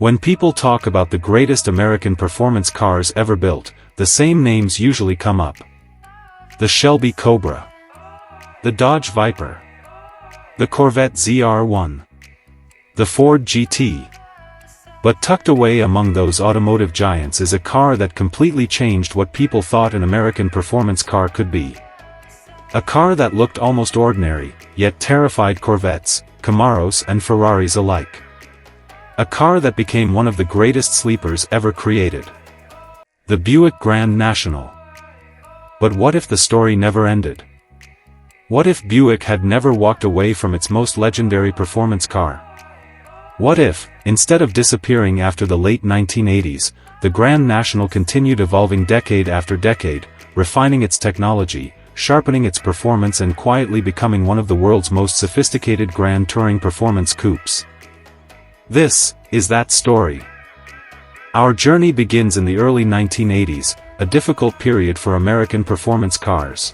When people talk about the greatest American performance cars ever built, the same names usually come up. The Shelby Cobra, the Dodge Viper, the Corvette ZR1, the Ford GT. But tucked away among those automotive giants is a car that completely changed what people thought an American performance car could be. A car that looked almost ordinary, yet terrified Corvettes, Camaros and Ferraris alike. A car that became one of the greatest sleepers ever created. The Buick Grand National. But what if the story never ended? What if Buick had never walked away from its most legendary performance car? What if, instead of disappearing after the late 1980s, the Grand National continued evolving decade after decade, refining its technology, sharpening its performance and quietly becoming one of the world's most sophisticated grand touring performance coupes? This is that story. Our journey begins in the early 1980s, a difficult period for American performance cars.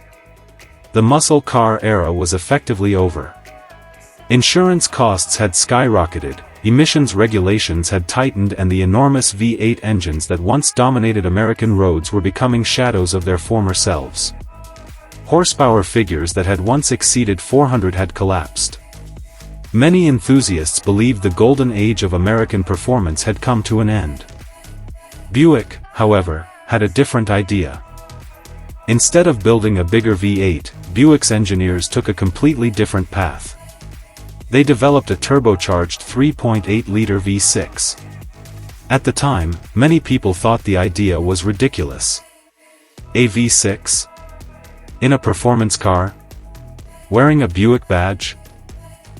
The muscle car era was effectively over. Insurance costs had skyrocketed, emissions regulations had tightened and the enormous V8 engines that once dominated American roads were becoming shadows of their former selves. Horsepower figures that had once exceeded 400 had collapsed. Many enthusiasts believed the golden age of American performance had come to an end. Buick, however, had a different idea. Instead of building a bigger V8, Buick's engineers took a completely different path. They developed a turbocharged 3.8-liter V6. At the time, many people thought the idea was ridiculous. A V6? In a performance car? Wearing a Buick badge?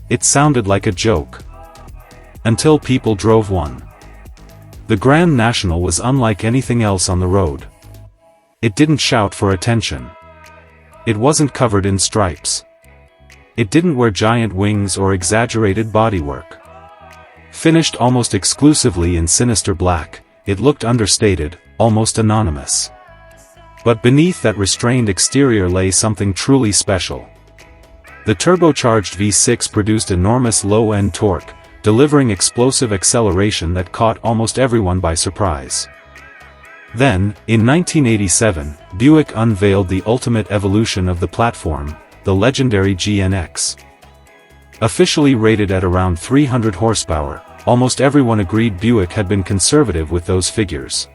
It sounded like a joke. Until people drove one. The Grand National was unlike anything else on the road. It didn't shout for attention. It wasn't covered in stripes. It didn't wear giant wings or exaggerated bodywork. Finished almost exclusively in sinister black, it looked understated, almost anonymous. But beneath that restrained exterior lay something truly special. The turbocharged V6 produced enormous low-end torque, delivering explosive acceleration that caught almost everyone by surprise. Then, in 1987, Buick unveiled the ultimate evolution of the platform, the legendary GNX. Officially rated at around 300 horsepower, almost everyone agreed Buick had been conservative with those figures.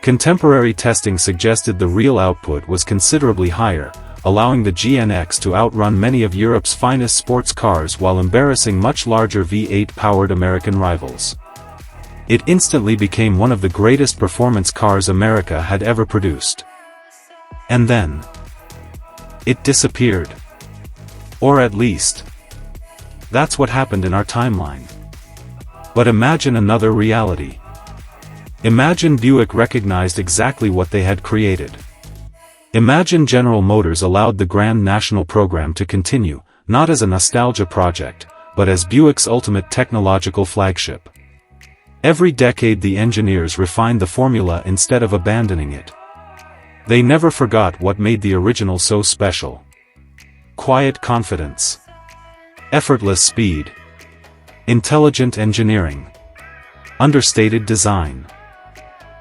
Contemporary testing suggested the real output was considerably higher, allowing the GNX to outrun many of Europe's finest sports cars while embarrassing much larger V8-powered American rivals. It instantly became one of the greatest performance cars America had ever produced. And then, it disappeared. Or at least, that's what happened in our timeline. But imagine another reality. Imagine Buick recognized exactly what they had created. Imagine General Motors allowed the Grand National program to continue, not as a nostalgia project, but as Buick's ultimate technological flagship. Every decade the engineers refined the formula instead of abandoning it. They never forgot what made the original so special. Quiet confidence. Effortless speed. Intelligent engineering. Understated design.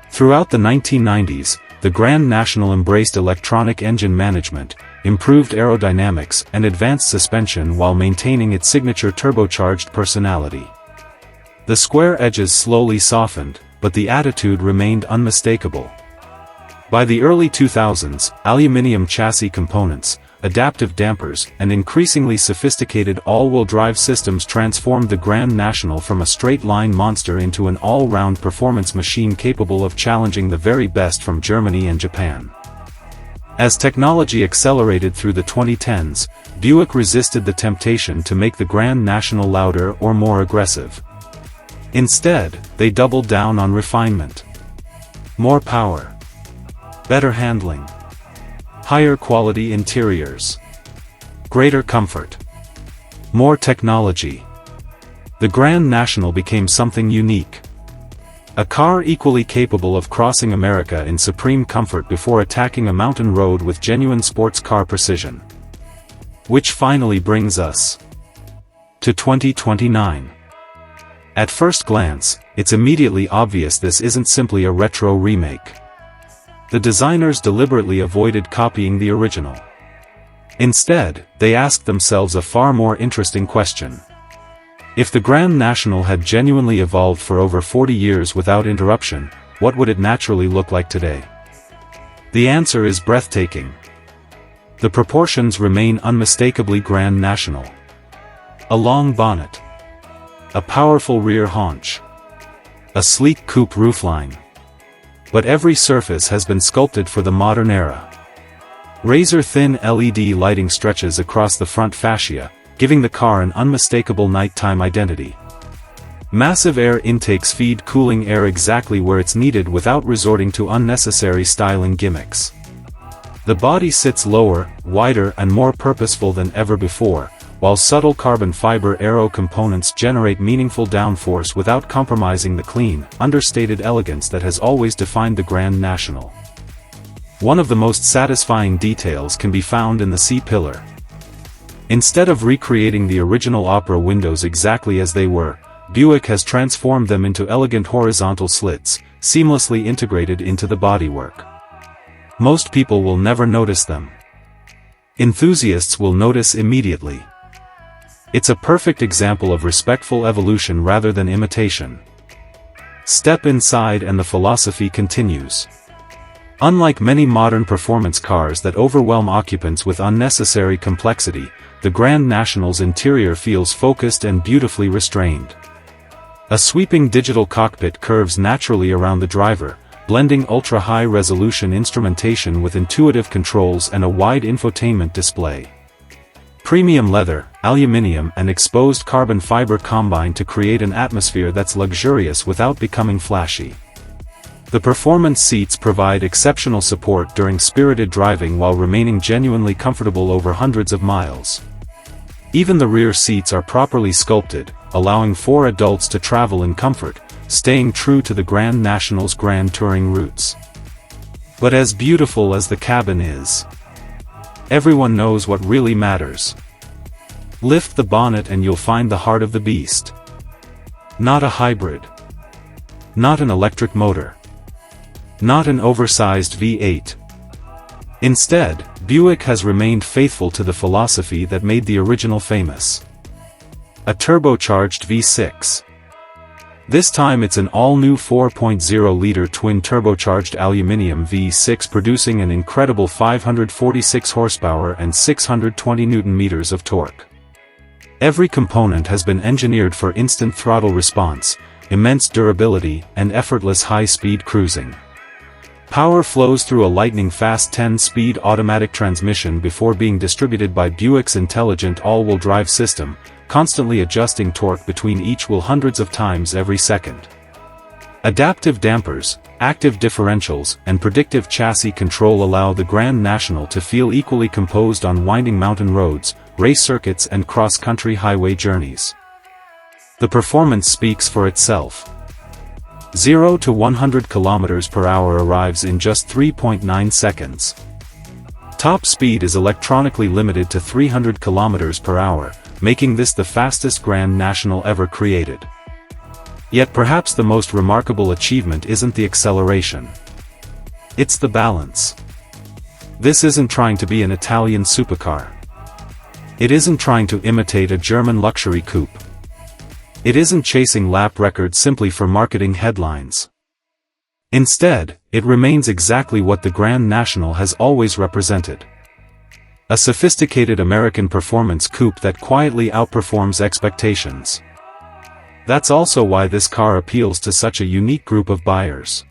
Throughout the 1990s, the Grand National embraced electronic engine management, improved aerodynamics and advanced suspension while maintaining its signature turbocharged personality. The square edges slowly softened, but the attitude remained unmistakable. By the early 2000s, aluminum chassis components, adaptive dampers, and increasingly sophisticated all-wheel drive systems transformed the Grand National from a straight-line monster into an all-round performance machine capable of challenging the very best from Germany and Japan. As technology accelerated through the 2010s, Buick resisted the temptation to make the Grand National louder or more aggressive. Instead, they doubled down on refinement. More power. Better handling. Higher quality interiors. Greater comfort. More technology. The Grand National became something unique. A car equally capable of crossing America in supreme comfort before attacking a mountain road with genuine sports car precision. Which finally brings us to 2029. At first glance, it's immediately obvious this isn't simply a retro remake. The designers deliberately avoided copying the original. Instead, they asked themselves a far more interesting question. If the Grand National had genuinely evolved for over 40 years without interruption, what would it naturally look like today? The answer is breathtaking. The proportions remain unmistakably Grand National. A long bonnet. A powerful rear haunch. A sleek coupe roofline. But every surface has been sculpted for the modern era. Razor-thin LED lighting stretches across the front fascia, giving the car an unmistakable nighttime identity. Massive air intakes feed cooling air exactly where it's needed without resorting to unnecessary styling gimmicks. The body sits lower, wider and more purposeful than ever before, while subtle carbon fiber aero components generate meaningful downforce without compromising the clean, understated elegance that has always defined the Grand National. One of the most satisfying details can be found in the C-pillar. Instead of recreating the original Opera windows exactly as they were, Buick has transformed them into elegant horizontal slits, seamlessly integrated into the bodywork. Most people will never notice them. Enthusiasts will notice immediately. It's a perfect example of respectful evolution rather than imitation. Step inside and the philosophy continues. Unlike many modern performance cars that overwhelm occupants with unnecessary complexity, the Grand National's interior feels focused and beautifully restrained. A sweeping digital cockpit curves naturally around the driver, blending ultra-high-resolution instrumentation with intuitive controls and a wide infotainment display. Premium leather, aluminum and exposed carbon fiber combine to create an atmosphere that's luxurious without becoming flashy. The performance seats provide exceptional support during spirited driving while remaining genuinely comfortable over hundreds of miles. Even the rear seats are properly sculpted, allowing 4 adults to travel in comfort, staying true to the Grand National's grand touring roots. But as beautiful as the cabin is, everyone knows what really matters. Lift the bonnet and you'll find the heart of the beast. Not a hybrid. Not an electric motor. Not an oversized V8. Instead, Buick has remained faithful to the philosophy that made the original famous. A turbocharged V6. This time it's an all-new 4.0-liter twin-turbocharged aluminum V6 producing an incredible 546 horsepower and 620 Nm of torque. Every component has been engineered for instant throttle response, immense durability, and effortless high-speed cruising. Power flows through a lightning-fast 10-speed automatic transmission before being distributed by Buick's intelligent all-wheel drive system, constantly adjusting torque between each wheel hundreds of times every second. Adaptive dampers, active differentials, and predictive chassis control allow the Grand National to feel equally composed on winding mountain roads, race circuits and cross-country highway journeys. The performance speaks for itself. 0 to 100 km/h arrives in just 3.9 seconds. Top speed is electronically limited to 300 km/h, making this the fastest Grand National ever created. Yet perhaps the most remarkable achievement isn't the acceleration. It's the balance. This isn't trying to be an Italian supercar. It isn't trying to imitate a German luxury coupe. It isn't chasing lap records simply for marketing headlines. Instead, it remains exactly what the Grand National has always represented. A sophisticated American performance coupe that quietly outperforms expectations. That's also why this car appeals to such a unique group of buyers.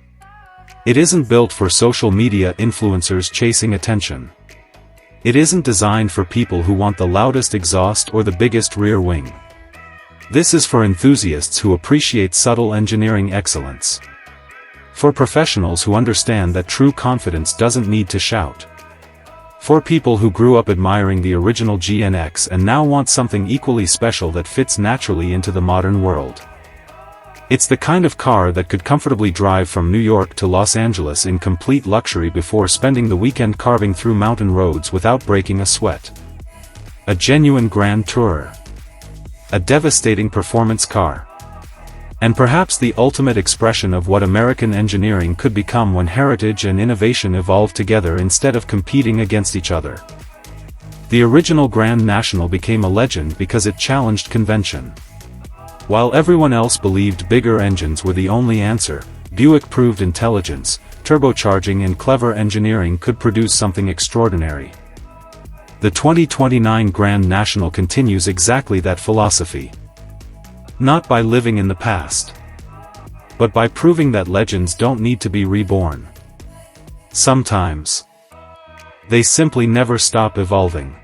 It isn't built for social media influencers chasing attention. It isn't designed for people who want the loudest exhaust or the biggest rear wing. This is for enthusiasts who appreciate subtle engineering excellence. For professionals who understand that true confidence doesn't need to shout. For people who grew up admiring the original GNX and now want something equally special that fits naturally into the modern world. It's the kind of car that could comfortably drive from New York to Los Angeles in complete luxury before spending the weekend carving through mountain roads without breaking a sweat. A genuine grand tourer. A devastating performance car. And perhaps the ultimate expression of what American engineering could become when heritage and innovation evolved together instead of competing against each other. The original Grand National became a legend because it challenged convention. While everyone else believed bigger engines were the only answer, Buick proved intelligence, turbocharging and clever engineering could produce something extraordinary. The 2029 Grand National continues exactly that philosophy. Not by living in the past, but by proving that legends don't need to be reborn. Sometimes they simply never stop evolving.